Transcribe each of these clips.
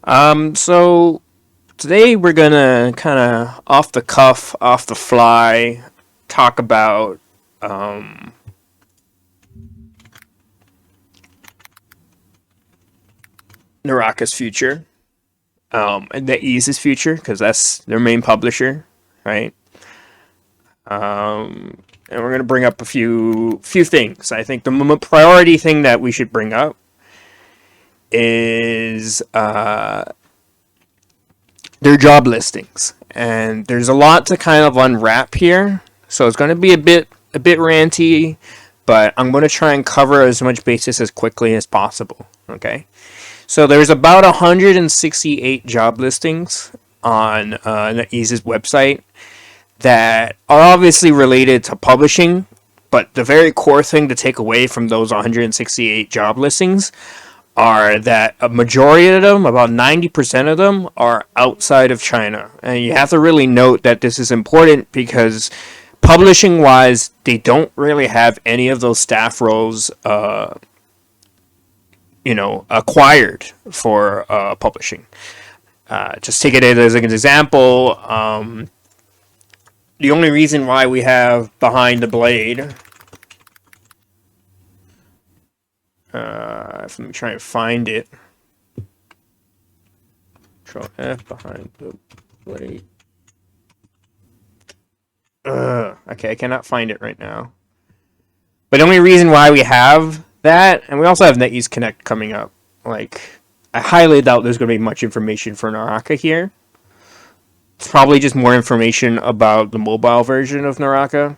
So today we're gonna kind of off the cuff, off the fly, talk about Naraka's future, and NetEase's future because that's their main publisher, right? And we're gonna bring up a few things. I think the priority thing that we should bring up is their job listings, and there's a lot to kind of unwrap here. So it's going to be a bit ranty, but I'm going to try and cover as much basis as quickly as possible. Okay, so there's about 168 job listings on NetEase's website that are obviously related to publishing, but the very core thing to take away from those 168 job listings are that a majority of them, about 90% of them, are outside of China. And you have to really note that this is important because publishing wise, they don't really have any of those staff roles, acquired for publishing. Just take it as an example. The only reason why we have Behind the Blade. Let me try and find it. Control F, Behind the Blade. Okay, I cannot find it right now. But the only reason why we have that, and we also have NetEase Connect coming up. Like, I highly doubt there's going to be much information for Naraka here. It's probably just more information about the mobile version of Naraka.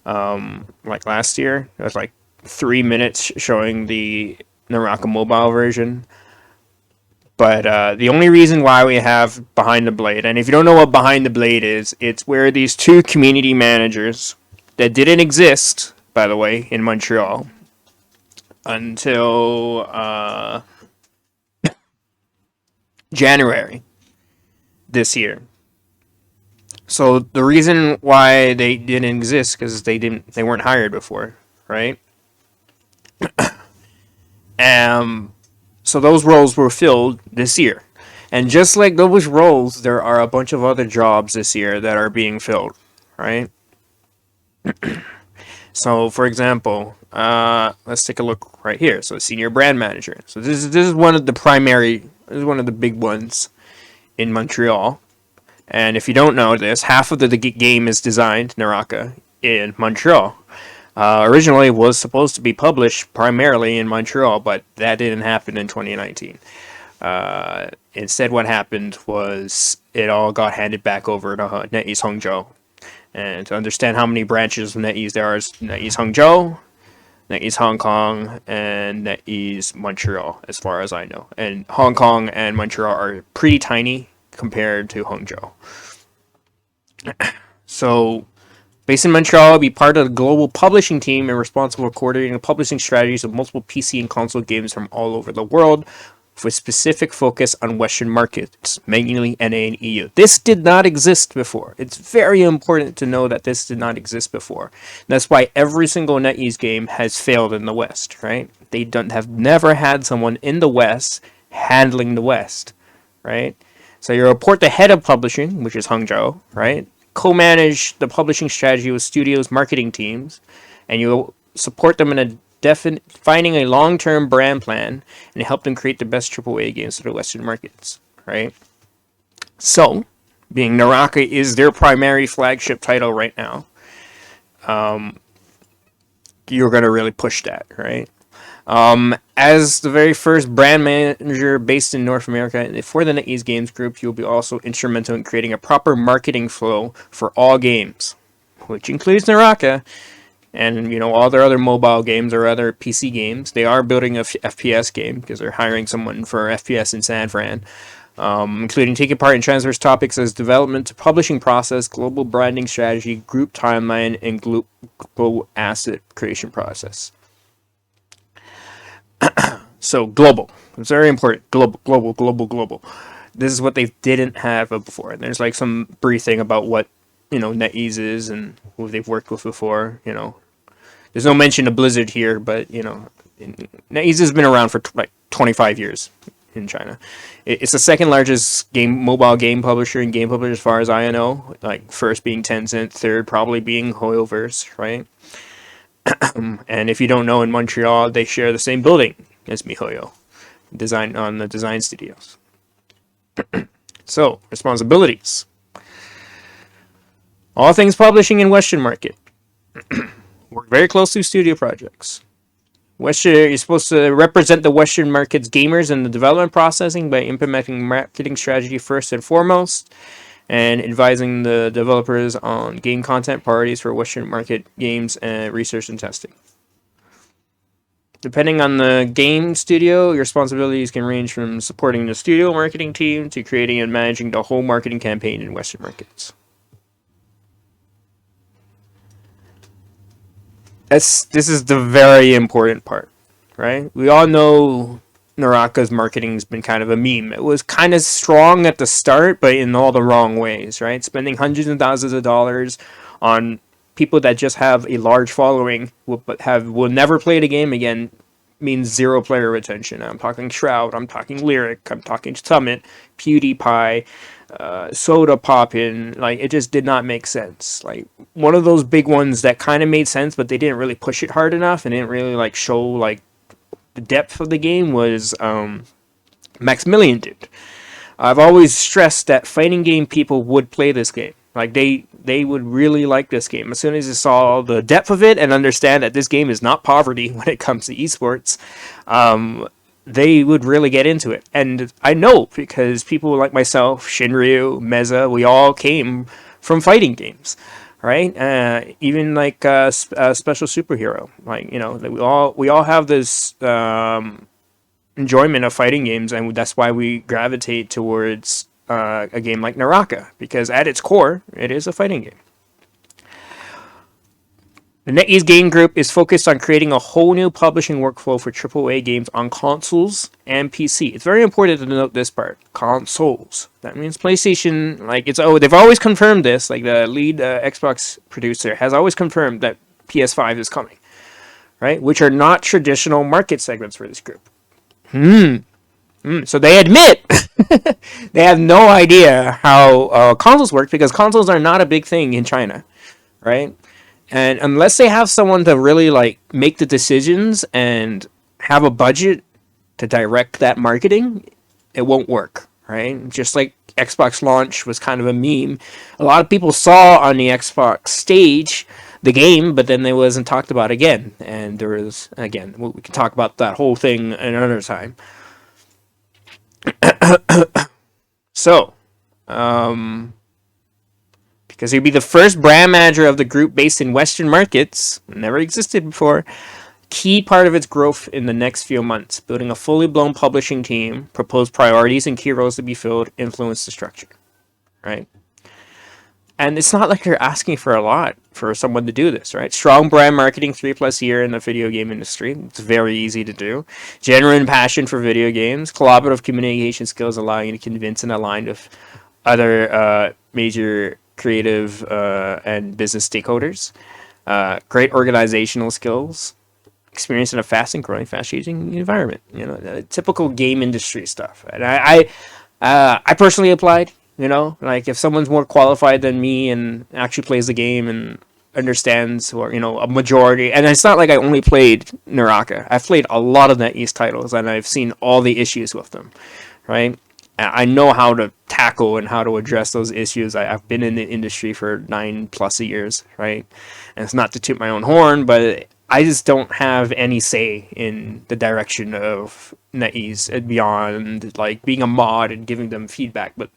Like last year, it was like 3 minutes showing the Naraka mobile version. But the only reason why we have Behind the Blade, and if you don't know what Behind the Blade is, it's where these two community managers that didn't exist, by the way, in Montreal until January this year. So the reason why they didn't exist because they weren't hired before, right? So those roles were filled this year. And just like those roles, there are a bunch of other jobs this year that are being filled, right? So, for example, let's take a look right here. So, senior brand manager. So this is one of the big ones in Montreal. And if you don't know this, half of the game is designed, Naraka, in Montreal. Originally was supposed to be published primarily in Montreal, but that didn't happen in 2019. Instead, what happened was it all got handed back over to NetEase Hangzhou. And to understand how many branches of NetEase there is, NetEase Hangzhou, NetEase Hong Kong, and NetEase Montreal, as far as I know. And Hong Kong and Montreal are pretty tiny compared to Hangzhou. So, based in Montreal, be part of the global publishing team and responsible for coordinating the publishing strategies of multiple PC and console games from all over the world, with specific focus on Western markets, mainly NA and EU. This did not exist before. It's very important to know that this did not exist before. That's why every single NetEase game has failed in the West, right? They have never had someone in the West handling the West, right? So you report the head of publishing, which is Hangzhou, right? Co-manage the publishing strategy with studios' marketing teams, and you support them in finding a long-term brand plan and help them create the best AAA games for the Western markets, right? So, being Naraka is their primary flagship title right now, you're going to really push that, right? As the very first brand manager based in North America for the NetEase Games Group, you'll be also instrumental in creating a proper marketing flow for all games, which includes Naraka and all their other mobile games or other PC games. They are building a FPS game because they're hiring someone for FPS in San Fran, including taking part in transverse topics as development to publishing process, global branding strategy, group timeline, and global asset creation process. So global. It's very important. Global. This is what they didn't have before. And there's like some briefing about what, NetEase is and who they've worked with before. There's no mention of Blizzard here, but, NetEase has been around for like 25 years. in China. It's the second largest mobile game publisher and game publisher as far as I know. Like first being Tencent, third probably being Hoyoverse, right? And if you don't know, in Montreal they share the same building as MiHoYo, design on the design studios. So responsibilities. All things publishing in Western market. Work very closely with studio projects. You're supposed to represent the Western market's gamers in the development processing by implementing marketing strategy first and foremost, and advising the developers on game content priorities for Western market games and research and testing. Depending on the game studio, your responsibilities can range from supporting the studio marketing team to creating and managing the whole marketing campaign in Western markets. This is the very important part, right? We all know Naraka's marketing has been kind of a meme. It was kind of strong at the start, but in all the wrong ways, right? Spending hundreds of thousands of dollars on people that just have a large following will never play the game again means zero player retention. I'm talking Shroud, I'm talking Lyric, I'm talking Summit, PewDiePie, Soda Poppin'. Like, it just did not make sense. Like, one of those big ones that kind of made sense, but they didn't really push it hard enough and didn't really like show like the depth of the game was Maximilian did. I've always stressed that fighting game people would play this game. Like they would really like this game as soon as they saw the depth of it and understand that this game is not poverty when it comes to esports. They would really get into it, and I know because people like myself, Shinryu, Meza, we came from fighting games, right? Even like Special Superhero, like we all have this enjoyment of fighting games, and that's why we gravitate towards a game like Naraka, because at its core, it is a fighting game. The NetEase Game Group is focused on creating a whole new publishing workflow for AAA games on consoles and PC. It's very important to note this part. Consoles. That means PlayStation, they've always confirmed this, like the lead Xbox producer has always confirmed that PS5 is coming, right? Which are not traditional market segments for this group. So they admit they have no idea how consoles work, because consoles are not a big thing in China, right? And unless they have someone to really like make the decisions and have a budget to direct that marketing, it won't work, right? Just like Xbox launch was kind of a meme. A lot of people saw on the Xbox stage the game, but then it wasn't talked about again. And there was, again, we can talk about that whole thing another time. So, because he'd be the first brand manager of the group based in Western markets, never existed before, key part of its growth in the next few months, building a fully blown publishing team, propose priorities and key roles to be filled, influence the structure, right? And it's not like you're asking for a lot for someone to do this, right? Strong brand marketing, 3+ years in the video game industry. It's very easy to do. Genuine passion for video games. Collaborative communication skills allowing you to convince and align with other major creative and business stakeholders. Great organizational skills. Experience in a fast and growing, fast-changing environment. Typical game industry stuff. And I personally applied. Like if someone's more qualified than me and actually plays the game and understands, or a majority, and it's not like I only played Naraka. I've played a lot of NetEase titles, and I've seen all the issues with them, right? I know how to tackle and how to address those issues. I've been in the industry for 9+ years, right? And it's not to toot my own horn, but I just don't have any say in the direction of NetEase beyond like being a mod and giving them feedback. But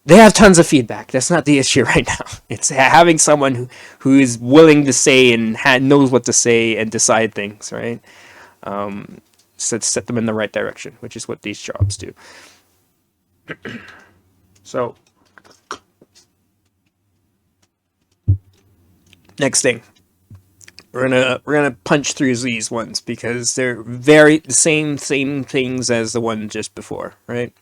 they have tons of feedback. That's not the issue right now. It's having someone who is willing to say and knows what to say and decide things, right? Set them in the right direction, which is what these jobs do. So, next thing. We're gonna punch through these ones because they're the same things as the one just before, right?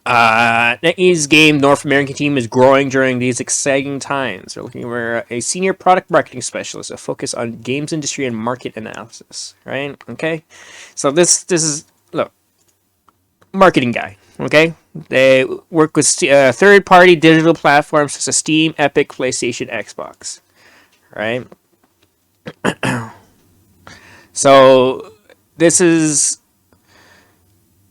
NetEase Game North American team is growing during these exciting times. They're looking for a senior product marketing specialist, a focus on games industry and market analysis, right? Okay, so this is, look, marketing guy. Okay, they work with third-party digital platforms such as Steam, Epic, PlayStation, Xbox. Right. So this is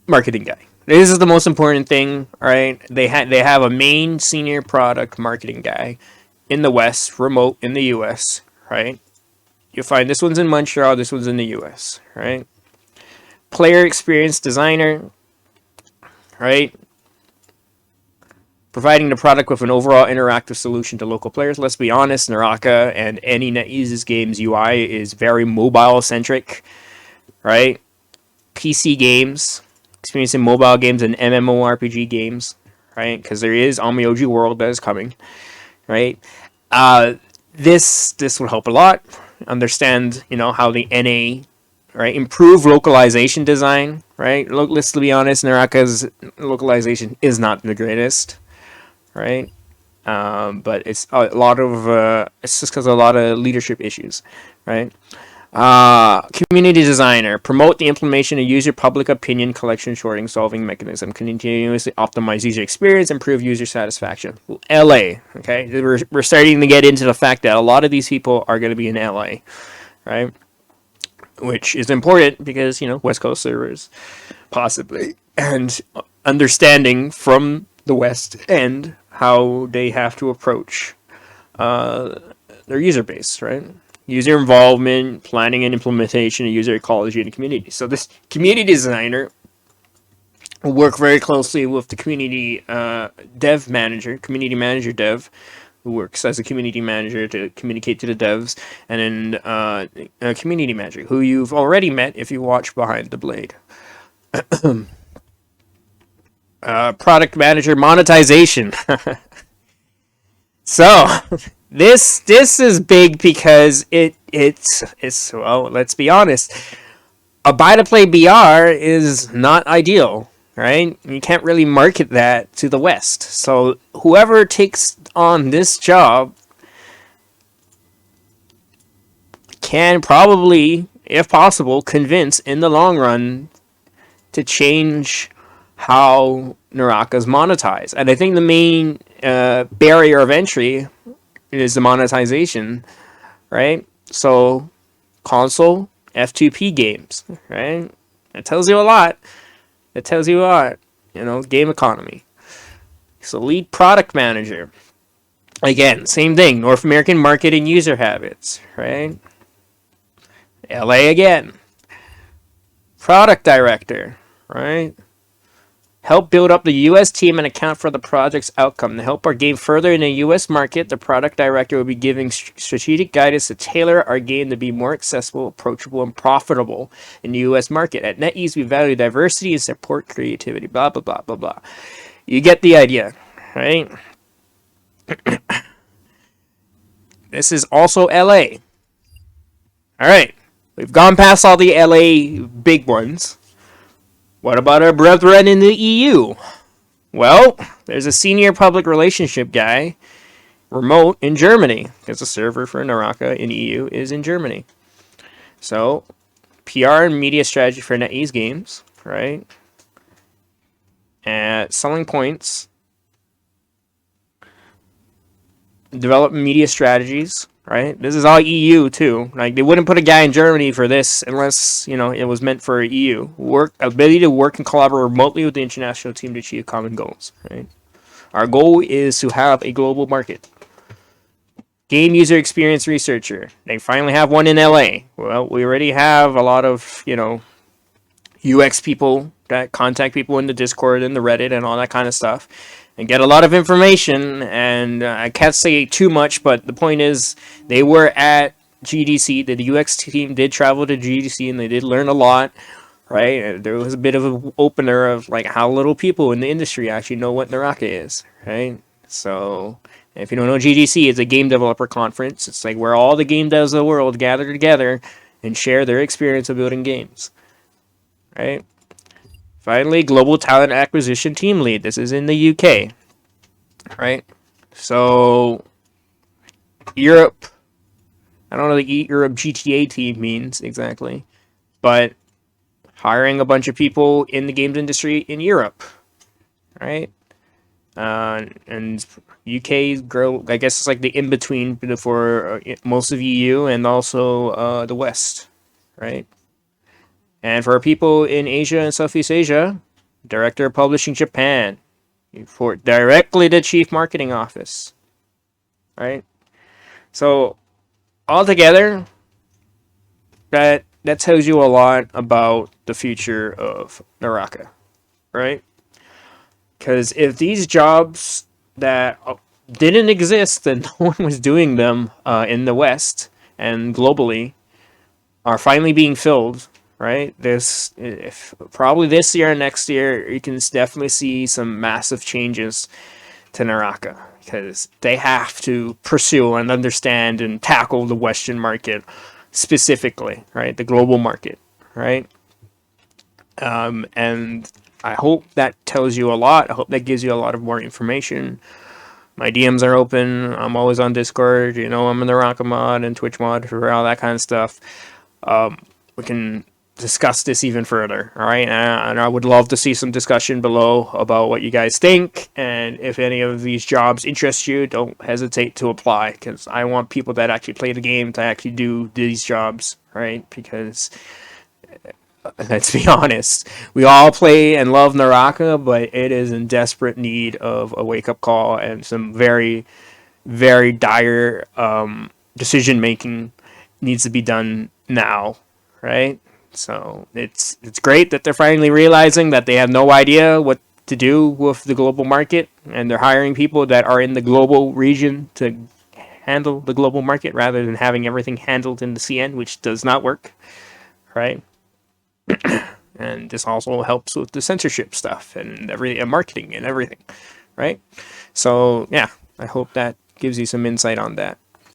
marketing guy. This is the most important thing, right? They have a main senior product marketing guy in the West, remote in the US, right? You'll find this one's in Montreal, this one's in the US, right? Player experience designer, right? Providing the product with an overall interactive solution to local players. Let's be honest, Naraka and any NetEase's games UI is very mobile centric, right? PC games, experiencing mobile games and MMORPG games, right? Because there is Onmyoji World that is coming, right? This will help a lot. Understand, how the NA, right? Improve localization design, right? Let's be honest, Naraka's localization is not the greatest, right? But it's a lot of it's just because of a lot of leadership issues, right? Community designer, promote the implementation of user public opinion collection sorting solving mechanism, continuously optimize user experience, improve user satisfaction. LA, okay, we're starting to get into the fact that a lot of these people are going to be in LA, right? Which is important because West Coast servers, possibly, and understanding from the West End how they have to approach their user base, right? User involvement, planning and implementation of user ecology in the community. So this community designer will work very closely with the community dev manager, community manager dev, who works as a community manager to communicate to the devs, and then a community manager, who you've already met if you watch Behind the Blade. Product manager monetization. So this is big because it's well, let's be honest. A buy to play BR is not ideal, right? You can't really market that to the West. So whoever takes on this job can probably, if possible, convince in the long run to change how Naraka's monetized. And I think the main barrier of entry is the monetization, right? So console F2P games, right? That tells you a lot. Game economy. So lead product manager. Again, same thing. North American market and user habits, right? LA again. Product director, right? Help build up the U.S. team and account for the project's outcome. To help our game further in the U.S. market, the product director will be giving strategic guidance to tailor our game to be more accessible, approachable, and profitable in the U.S. market. At NetEase, we value diversity and support creativity. Blah, blah, blah, blah, blah. You get the idea, right? This is also L.A. All right. We've gone past all the L.A. big ones. What about our brethren in the EU? Well, there's a senior public relationship guy, remote in Germany, because the server for Naraka in EU is in Germany. So, PR and media strategy for NetEase games, right? And selling points, develop media strategies, right? This is all EU too. Like, they wouldn't put a guy in Germany for this unless, it was meant for EU. Ability to work and collaborate remotely with the international team to achieve common goals, right? Our goal is to have a global market. Game user experience researcher. They finally have one in LA. Well, we already have a lot of, UX people that contact people in the Discord and the Reddit and all that kind of stuff, and get a lot of information. And I can't say too much, but the point is they were at GDC. The UX team did travel to GDC, and they did learn a lot, right? And there was a bit of an opener of like how little people in the industry actually know what Naraka is, right? So if you don't know, GDC is a game developer conference. It's like where all the game devs of the world gather together and share their experience of building games, right? Finally, global talent acquisition team lead. This is in the UK, right? So, Europe. I don't know what the Europe GTA team means exactly, but hiring a bunch of people in the games industry in Europe, right? And UK grow. I guess it's like the in between for most of EU and also the West, right? And for people in Asia and Southeast Asia, Director of Publishing Japan, report directly to Chief Marketing Office, right? So altogether, that tells you a lot about the future of Naraka, right? Because if these jobs that didn't exist and no one was doing them in the West and globally are finally being filled, right? This if probably this year and next year, you can definitely see some massive changes to Naraka because they have to pursue and understand and tackle the Western market specifically, right? The global market, right? And I hope that tells you a lot. I hope that gives you a lot of more information. My DMs are open. I'm always on Discord. You know, I'm in the Naraka mod and Twitch mod for all that kind of stuff. We can discuss this even further, all right? And I would love to see some discussion below about what you guys think, and if any of these jobs interest you, don't hesitate to apply, because I want people that actually play the game to actually do these jobs, right? Because let's be honest, we all play and love Naraka, but it is in desperate need of a wake-up call and some very, very dire decision making needs to be done now, right? So it's great that they're finally realizing that they have no idea what to do with the global market, and they're hiring people that are in the global region to handle the global market rather than having everything handled in the CN, which does not work, right? And this also helps with the censorship stuff and and marketing and everything, right? So yeah, I hope that gives you some insight on that.